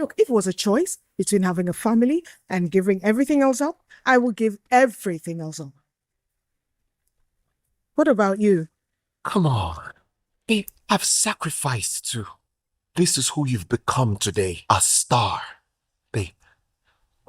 Look, if it was a choice between having a family and giving everything else up, I would give everything else up. What about you? Come on. Babe, I've sacrificed too. This is who you've become today. A star. Babe,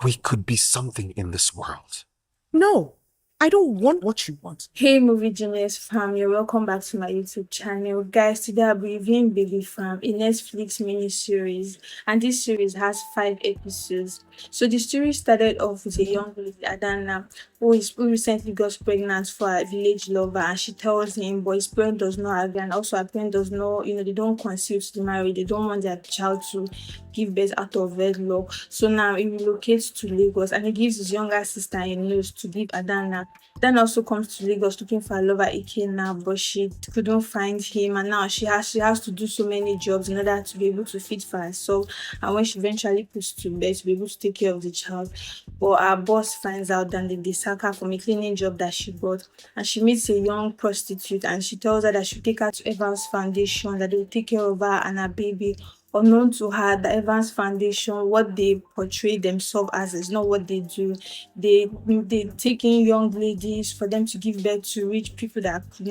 we could be something in this world. No, I don't want what you want. Hey Movie Genius family, welcome back to my YouTube channel. Guys, today I'll be reviewing Baby Farm, a Netflix mini-series, and this series has 5 episodes. So the story started off with a young lady, Adanna, who recently got pregnant for a village lover, and she tells him, but his parent does not agree, and also her parent does not, they don't consent to the marriage, they don't want their child to give birth out of wedlock. So now he relocates to Lagos, and he gives his younger sister a news to give Adanna. Then also comes to Lagos looking for a lover Ikena, but she couldn't find him, and now she has to do so many jobs in order to be able to feed for herself. And when she eventually puts to bed to be able to take care of the child, but her boss finds out that they sack her from a cleaning job that she got, and she meets a young prostitute, and she tells her that she'll take her to Evans Foundation, that they'll take care of her and her baby. Unknown to her, the Evans Foundation, what they portray themselves as is not what they do. They take in young ladies for them to give birth to rich people that could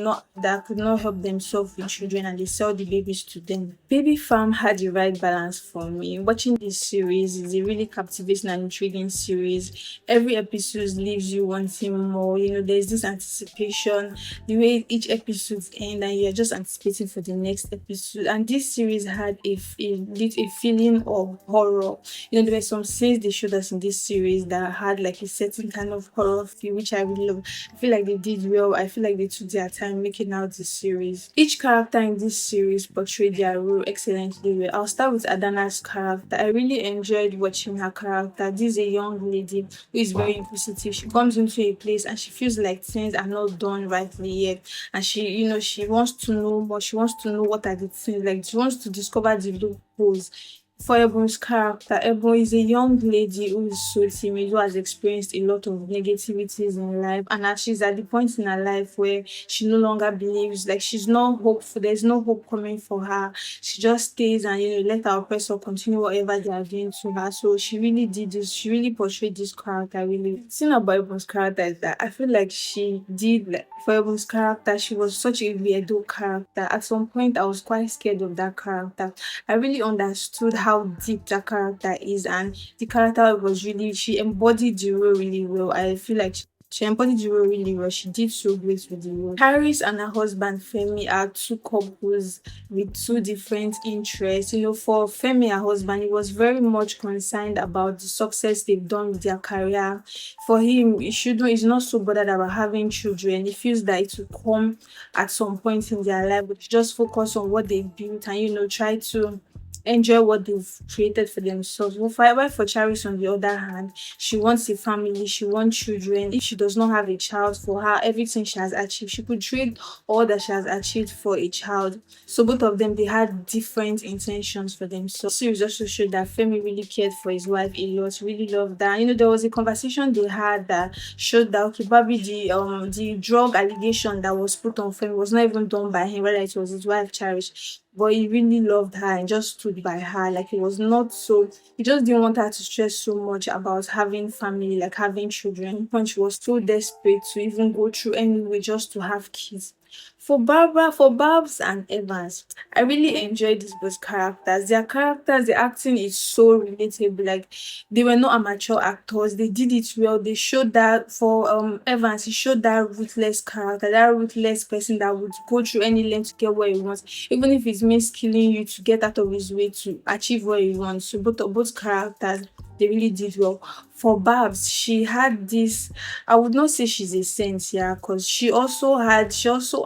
not help themselves with children, and they sell the babies to them. Baby Farm had the right balance for me. Watching this series is a really captivating and intriguing series. Every episode leaves you wanting more. There's this anticipation, the way each episode ends, and you're just anticipating for the next episode. And this series had a feeling of horror. There were some scenes they showed us in this series that had like a certain kind of horror feel, which I really love. I feel like they did well. I feel like they took their time making out the series. Each character in this series portrayed their role excellently well. I'll start with Adanna's character. I really enjoyed watching her character. This is a young lady who is very inquisitive. She comes into a place and she feels like things are not done rightly yet, and she wants to know more. She wants to know what are the things, like she wants to discover the loopholes. For Ebon's character, Ebon is a young lady who is so timid, who has experienced a lot of negativities in life, and as she's at the point in her life where she no longer believes, like she's not hopeful, there's no hope coming for her. She just stays and let her oppressor continue whatever they are doing to her. So she really did this, she really portrayed this character really. The thing about Ebon's character is that I feel like for Ebon's character, she was such a weirdo character. At some point I was quite scared of that character. I really understood how deep that character is, and the character was really, she embodied the role really well. I feel like she embodied the role really well. She did so great with the role. Harris and her husband Femi are two couples with two different interests. For Femi, her husband, he was very much concerned about the success they've done with their career. For him, he's not so bothered about having children. He feels that it will come at some point in their life, but just focus on what they built and try to enjoy what they've created for themselves. While for Charis, on the other hand, she wants a family, she wants children. If she does not have a child, for her, everything she has achieved, she could trade all that she has achieved for a child. So both of them, they had different intentions for themselves. The series also showed that Femi really cared for his wife a lot, really loved her. There was a conversation they had that showed that okay, probably the drug allegation that was put on Femi was not even done by him, rather it was his wife Cherish. But he really loved her and just stood by her. Like he just didn't want her to stress so much about having family, like having children. When she was so desperate to even go through anyway just to have kids. For Babs and Evans, I really enjoyed these both characters. Their characters, the acting is so relatable. Like they were not amateur actors. They did it well. They showed that for Evans, he showed that ruthless character, that ruthless person that would go through any length to get what he wants, even if it means killing you to get out of his way to achieve what he wants. So both characters, they really did well. For Babs, she had this, I would not say she's a saint, because she also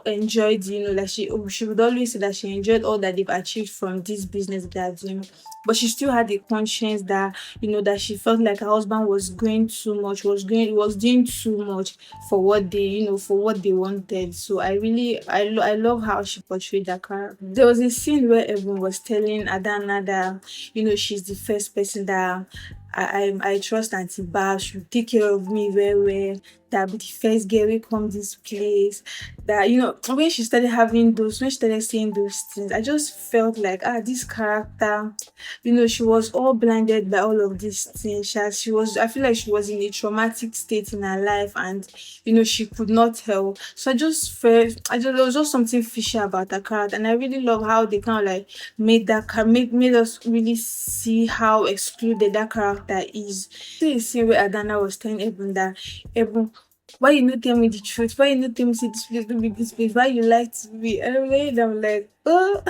enjoyed, like she would always say that she enjoyed all that they've achieved from this business they are doing. But she still had a conscience that, that she felt like her husband was going too much, was doing too much for what they, for what they wanted. So I love how she portrayed that character. There was a scene where everyone was telling Adanna that, she's the first person that I trust Auntie Bab, she'll take care of me very well. That be the first girl will come this place. That when she started when she started saying those things, I just felt like this character, she was all blinded by all of these things. I feel like she was in a traumatic state in her life, and she could not tell. So there was just something fishy about the character, and I really love how they kind of like made us really see how excluded that character is. See the scene where Adanna was telling Eben that, Eben, why you not tell me the truth? Why you not tell me say this place don't be this place? Why you lie to me? And I'm like, oh.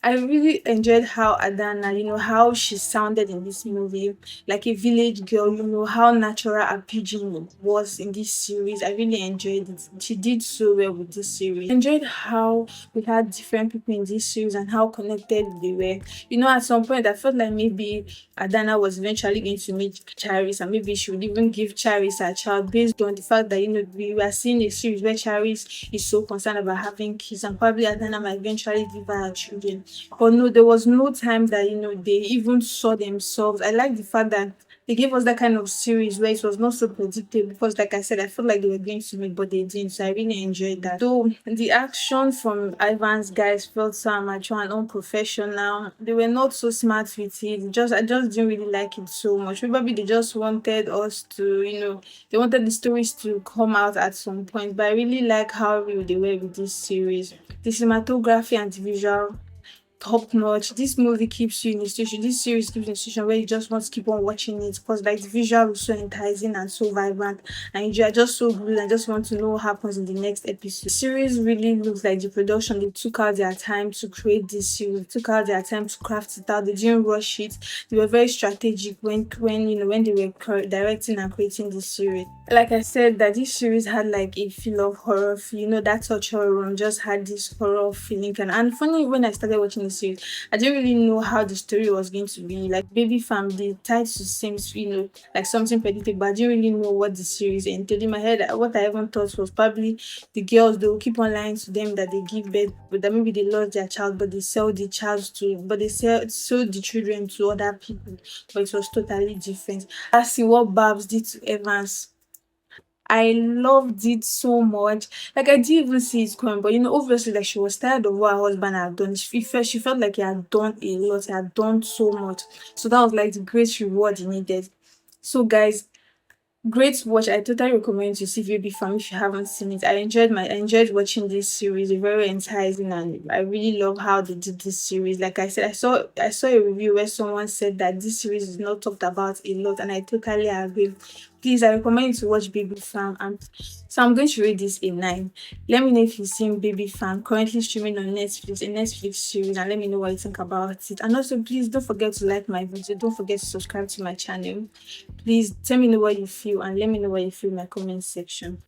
I really enjoyed how Adanna, how she sounded in this movie, like a village girl, how natural her pidgin was in this series. I really enjoyed it. She did so well with this series. I enjoyed how we had different people in this series and how connected they were. At some point I felt like maybe Adanna was eventually going to meet Charis, and maybe she would even give Charis her child based on the fact that we were seeing a series where Charis is so concerned about having kids, and probably Adanna might eventually give her her children. But no, there was no time that they even saw themselves. I like the fact that they gave us that kind of series where it was not so predictable, because like I said, I felt like they were going to meet, but they didn't. So I really enjoyed that. Though the action from Ivan's guys felt so amateur and unprofessional. They were not so smart with it. I just didn't really like it so much. Probably they just wanted us to, they wanted the stories to come out at some point. But I really like how real they were with this series. The cinematography and the visual, top notch. This movie keeps you in a situation. This series keeps you in a situation where you just want to keep on watching it, because like the visual is so enticing and so vibrant, and you are just so good and just want to know what happens in the next episode. The series really looks like the production. They took out their time to create this series. They took out their time to craft it out. They didn't rush it. They were very strategic when they were directing and creating this series. Like I said, that this series had like a feel of horror. That touch horror room just had this horror feeling. And funny, when I started watching the series, I didn't really know how the story was going to be. Like Baby Fam, the title seems, like something predictable, but I didn't really know what the series entailed. In my head, what I even thought was probably the girls, they will keep on lying to them that they give birth, but that maybe they lost their child, but they sell the sold the children to other people. But it was totally different. I see what Babs did to Evans. I loved it so much. Like I didn't even see it coming, but obviously, like she was tired of what her husband had done. She felt like he had done a lot, he had done so much. So that was like the great reward he needed. So guys, great watch. I totally recommend to see Baby Fam if you haven't seen it. I enjoyed watching this series. It's very enticing, and I really love how they did this series. Like I said, I saw a review where someone said that this series is not talked about a lot, and I totally agree. Please, I recommend you to watch Baby Fam. And so I'm going to rate this a 9. Let me know if you've seen Baby Fam, currently streaming on Netflix, a Netflix series, and let me know what you think about it. And also, please don't forget to like my video. Don't forget to subscribe to my channel. Please tell me know what you feel, and let me know what you feel in my comment section.